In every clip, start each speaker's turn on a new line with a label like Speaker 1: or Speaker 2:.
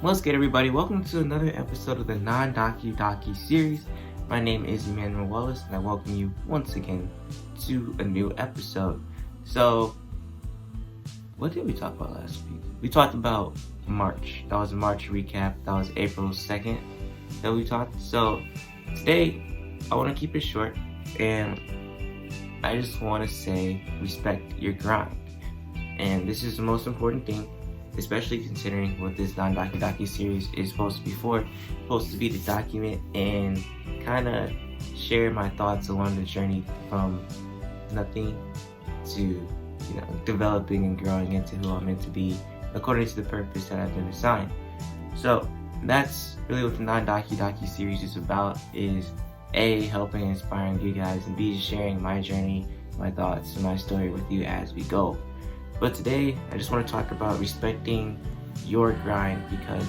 Speaker 1: What's good, everybody? Welcome to another episode of the non-docu series. My name is Emmanuel Wallace, and I welcome you once again to a new episode. So, what did we talk about last week? We talked about March. That was a March recap. That was April 2nd that we talked. So, today, I want to keep it short, and I just want to say respect your grind. And this is the most important thing, especially considering what this non-docu series is supposed to be for. Supposed to be to document and kind of share my thoughts along the journey from nothing to, developing and growing into who I'm meant to be according to the purpose that I've been assigned. So that's really what the non-docu series is about, is A, helping and inspiring you guys, and B, sharing my journey, my thoughts, and my story with you as we go. But today, I just want to talk about respecting your grind, because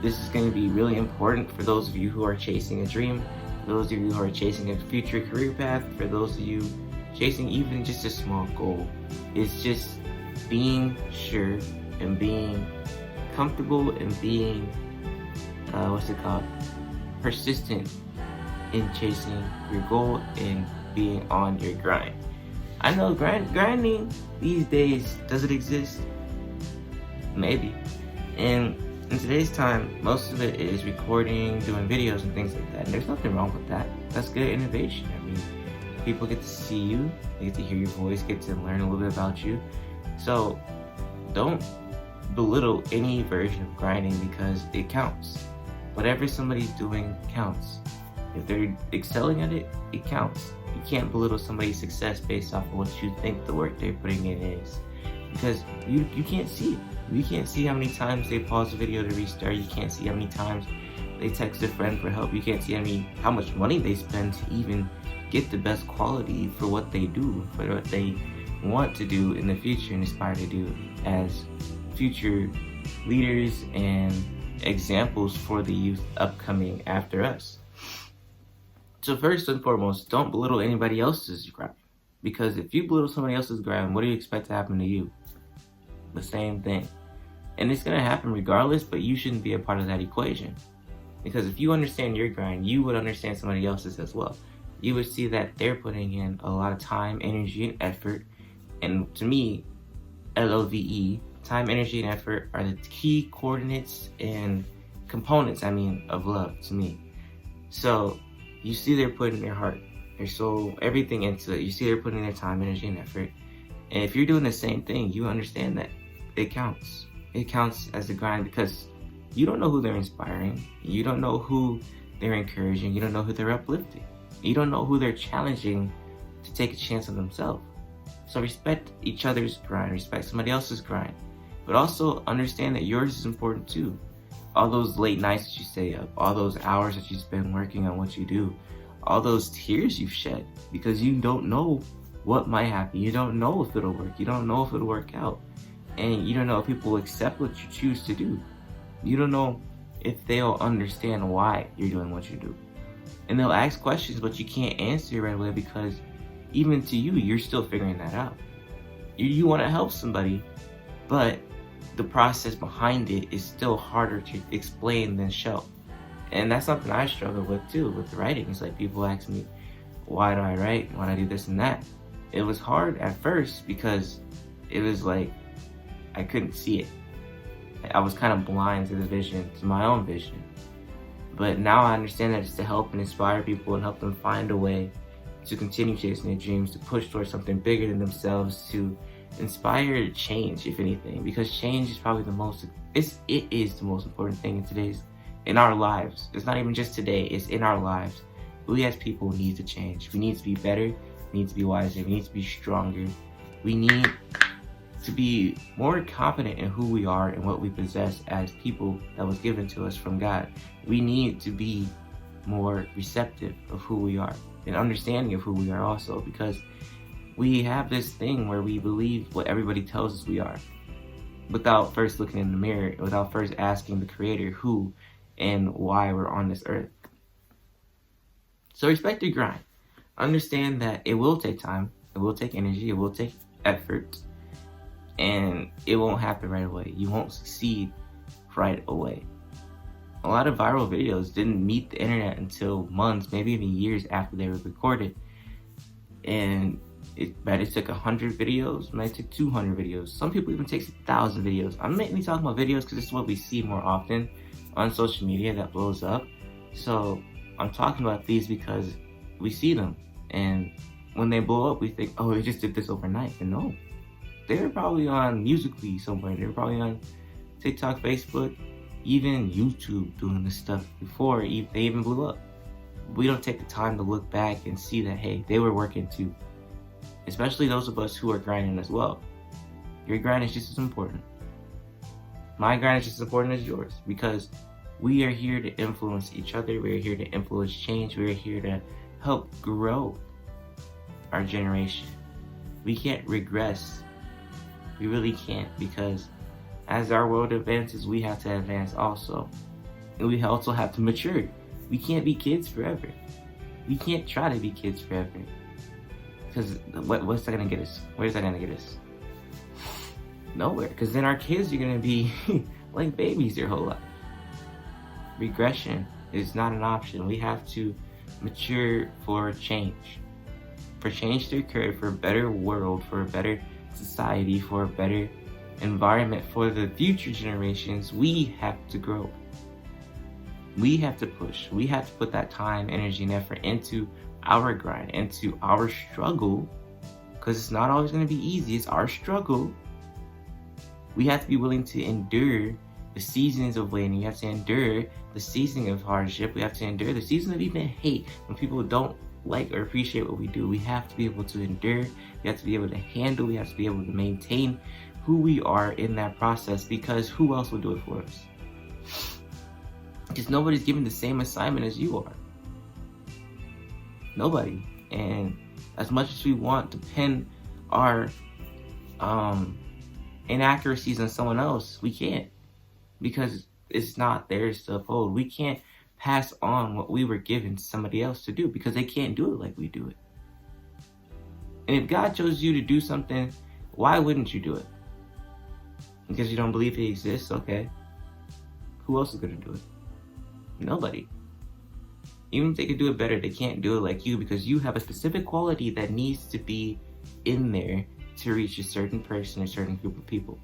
Speaker 1: this is going to be really important for those of you who are chasing a dream, for those of you who are chasing a future career path, for those of you chasing even just a small goal. It's just being sure and being comfortable and being, persistent in chasing your goal and being on your grind. I know grinding these days, does it exist? Maybe. And in today's time, most of it is recording, doing videos and things like that. And there's nothing wrong with that. That's good innovation. I mean, people get to see you, they get to hear your voice, get to learn a little bit about you. So don't belittle any version of grinding, because it counts. Whatever somebody's doing counts. If they're excelling at it, it counts. You can't belittle somebody's success based off of what you think the work they're putting in is, because you can't see it. You can't see how many times they pause the video to restart. You can't see how many times they text a friend for help. You can't see how much money they spend to even get the best quality for what they do, for what they want to do in the future and aspire to do as future leaders and examples for the youth upcoming after us. So first and foremost, don't belittle anybody else's grind, because if you belittle somebody else's grind, what do you expect to happen to you? The same thing. And it's going to happen regardless, but you shouldn't be a part of that equation, because if you understand your grind, you would understand somebody else's as well. You would see that they're putting in a lot of time, energy, and effort. And to me, LOVE, time, energy, and effort are the key coordinates and components, of love to me. So you see they're putting their heart, their soul, everything into it. You see they're putting their time, energy, and effort. And if you're doing the same thing, you understand that it counts. It counts as a grind, because you don't know who they're inspiring. You don't know who they're encouraging. You don't know who they're uplifting. You don't know who they're challenging to take a chance on themselves. So respect each other's grind, respect somebody else's grind, but also understand that yours is important too. All those late nights that you stay up, all those hours that you spend working on what you do, all those tears you've shed because you don't know what might happen. You don't know if it'll work. You don't know if it'll work out. And you don't know if people will accept what you choose to do. You don't know if they'll understand why you're doing what you do. And they'll ask questions, but you can't answer right away, because even to you, you're still figuring that out. You want to help somebody, but the process behind it is still harder to explain than show. And that's something I struggle with too, with writing. It's like people ask me, why do I write? Why do I do this and that? It was hard at first, because it was like I couldn't see it. I was kind of blind to the vision, to my own vision. But now I understand that it's to help and inspire people and help them find a way to continue chasing their dreams, to push towards something bigger than themselves, to inspire change, if anything, because change is probably it is the most important thing in our lives. It's not even just today, it's in our lives. We as people need to change. We need to be better, we need to be wiser, we need to be stronger. We need to be more confident in who we are and what we possess as people that was given to us from God. We need to be more receptive of who we are and understanding of who we are also, because we have this thing where we believe what everybody tells us we are without first looking in the mirror, without first asking the Creator who and why we're on this earth. So respect your grind. Understand that it will take time, it will take energy, it will take effort, and it won't happen right away. You won't succeed right away. A lot of viral videos didn't meet the internet until months, maybe even years after they were recorded. And it took 100 videos, might take 200 videos. Some people even take 1,000 videos. I'm mainly talking about videos because this is what we see more often on social media that blows up. So I'm talking about these because we see them. And when they blow up, we think, oh, they just did this overnight. And no, they were probably on Musical.ly somewhere. They were probably on TikTok, Facebook, even YouTube doing this stuff before they even blew up. We don't take the time to look back and see that, hey, they were working too. Especially those of us who are grinding as well. Your grind is just as important. My grind is just as important as yours, because we are here to influence each other. We are here to influence change. We are here to help grow our generation. We can't regress. We really can't, because as our world advances, we have to advance also. And we also have to mature. We can't be kids forever. We can't try to be kids forever. Because what's that gonna get us? Where's that gonna get us? Nowhere. Because then our kids are gonna be like babies their whole life. Regression is not an option. We have to mature for change. For change to occur, for a better world, for a better society, for a better environment for the future generations, we have to grow. We have to push. We have to put that time, energy, and effort into our grind, into our struggle, because it's not always going to be easy. It's our struggle. We have to be willing to endure the seasons of waiting. We have to endure the season of hardship. We have to endure the season of even hate when people don't like or appreciate what we do. We have to be able to endure. We have to be able to handle. We have to be able to maintain who we are in that process, because who else will do it for us? Because nobody's given the same assignment as you are. Nobody. And as much as we want to pin our inaccuracies on someone else, we can't, because it's not theirs to uphold. We can't pass on what we were given to somebody else to do, because they can't do it like we do it. And if God chose you to do something, why wouldn't you do it? Because you don't believe He exists? Okay. Who else is going to do it? Nobody. Even if they could do it better, they can't do it like you, because you have a specific quality that needs to be in there to reach a certain person, a certain group of people.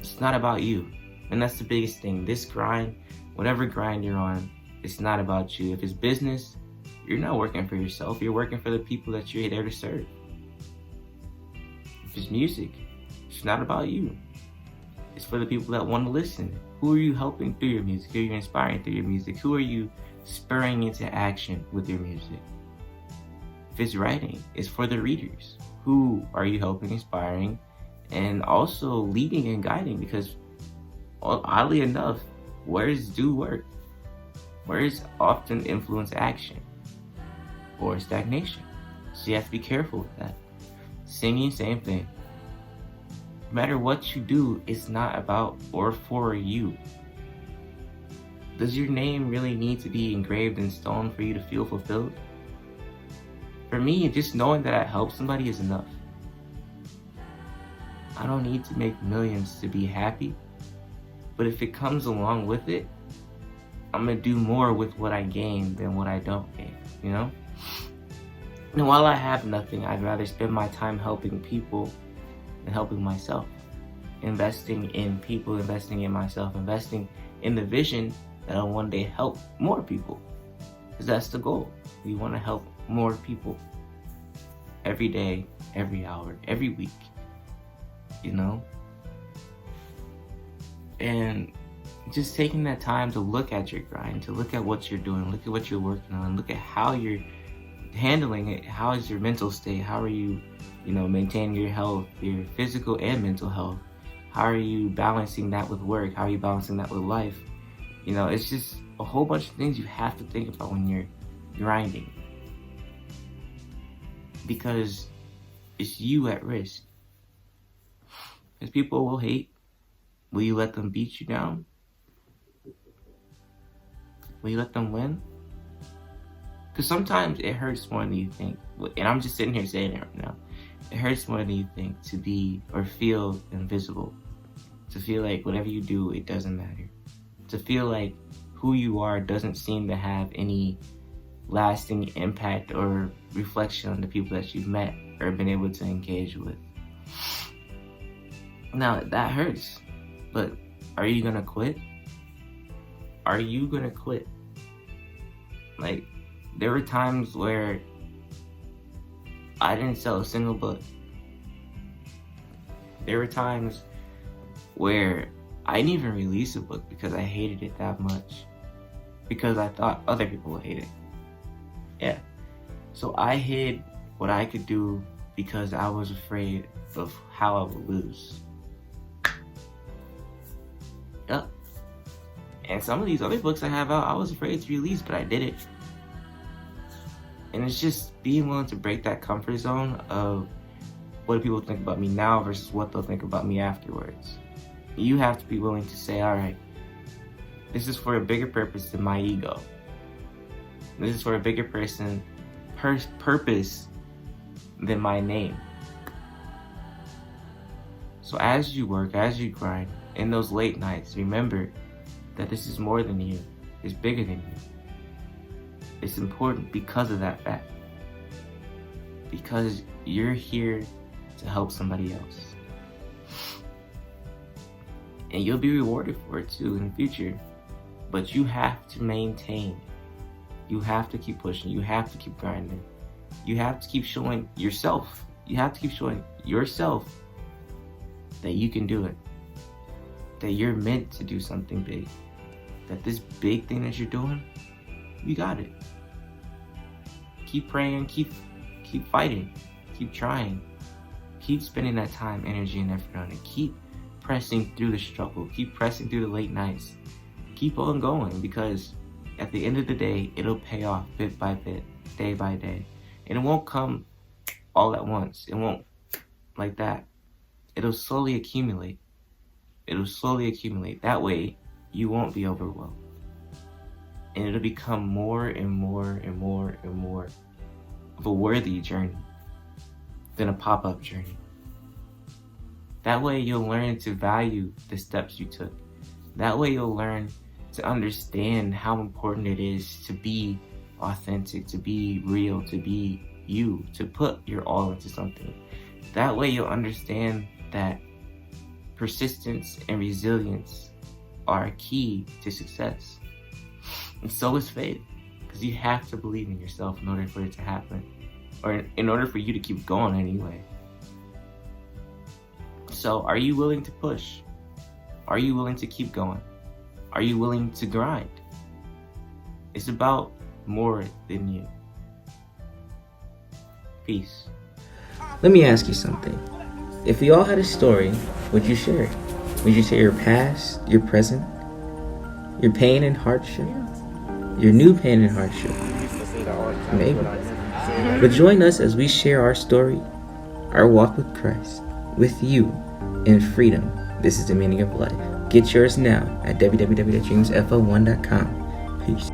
Speaker 1: It's not about you. And that's the biggest thing. This grind, whatever grind you're on, it's not about you. If it's business, you're not working for yourself. You're working for the people that you're there to serve. If it's music, it's not about you. It's for the people that want to listen. Who are you helping through your music? Who are you inspiring through your music? Who are you spurring into action with your music? If it's writing, it's for the readers. Who are you helping, inspiring, and also leading and guiding? Because oddly enough, words do work. Words often influence action or stagnation. So you have to be careful with that. Singing, same thing. No matter what you do, it's not about or for you. Does your name really need to be engraved in stone for you to feel fulfilled? For me, just knowing that I helped somebody is enough. I don't need to make millions to be happy, but if it comes along with it, I'm gonna do more with what I gain than what I don't gain, you know? And while I have nothing, I'd rather spend my time helping people than helping myself. Investing in people, investing in myself, investing in the vision that I'll one day help more people. Because that's the goal. We want to help more people. Every day, every hour, every week. You know? And just taking that time to look at your grind, to look at what you're doing, look at what you're working on, look at how you're handling it. How is your mental state? How are you, maintaining your health, your physical and mental health? How are you balancing that with work? How are you balancing that with life? It's just a whole bunch of things you have to think about when you're grinding. Because it's you at risk. Because people will hate. Will you let them beat you down? Will you let them win? Because sometimes it hurts more than you think. And I'm just sitting here saying it right now. It hurts more than you think to be or feel invisible. To feel like whatever you do, it doesn't matter. To feel like who you are doesn't seem to have any lasting impact or reflection on the people that you've met or been able to engage with. Now, that hurts, but are you gonna quit? Are you gonna quit? Like, there were times where I didn't sell a single book. There were times where I didn't even release a book because I hated it that much. Because I thought other people would hate it. Yeah. So I hid what I could do because I was afraid of how I would lose. Yep. And some of these other books I have out, I was afraid to release, but I did it. And it's just being willing to break that comfort zone of what do people think about me now versus what they'll think about me afterwards. You have to be willing to say, all right, this is for a bigger purpose than my ego. This is for a bigger purpose than my name. So as you work, as you grind, in those late nights, remember that this is more than you. It's bigger than you. It's important because of that fact. Because you're here to help somebody else. And you'll be rewarded for it too in the future. But you have to maintain. You have to keep pushing. You have to keep grinding. You have to keep showing yourself. You have to keep showing yourself that you can do it. That you're meant to do something big. That this big thing that you're doing, you got it. Keep praying, keep fighting, keep trying. Keep spending that time, energy, and effort on it. Keep pressing through the struggle. Keep pressing through the late nights. Keep on going, because at the end of the day, it'll pay off bit by bit, day by day. And it won't come all at once. It won't like that. It'll slowly accumulate. It'll slowly accumulate. That way, you won't be overwhelmed. And it'll become more and more and more and more of a worthy journey than a pop-up journey. That way, you'll learn to value the steps you took. That way, you'll learn to understand how important it is to be authentic, to be real, to be you, to put your all into something. That way, you'll understand that persistence and resilience are key to success. And so is faith, because you have to believe in yourself in order for it to happen, or in order for you to keep going anyway. So are you willing to push? Are you willing to keep going? Are you willing to grind? It's about more than you. Peace. Let me ask you something. If we all had a story, would you share it? Would you share your past, your present, your pain and hardship, your new pain and hardship? Maybe. But join us as we share our story, our walk with Christ, with you, in freedom. This is the meaning of life. Get yours now at www.dreamsfo1.com. Peace.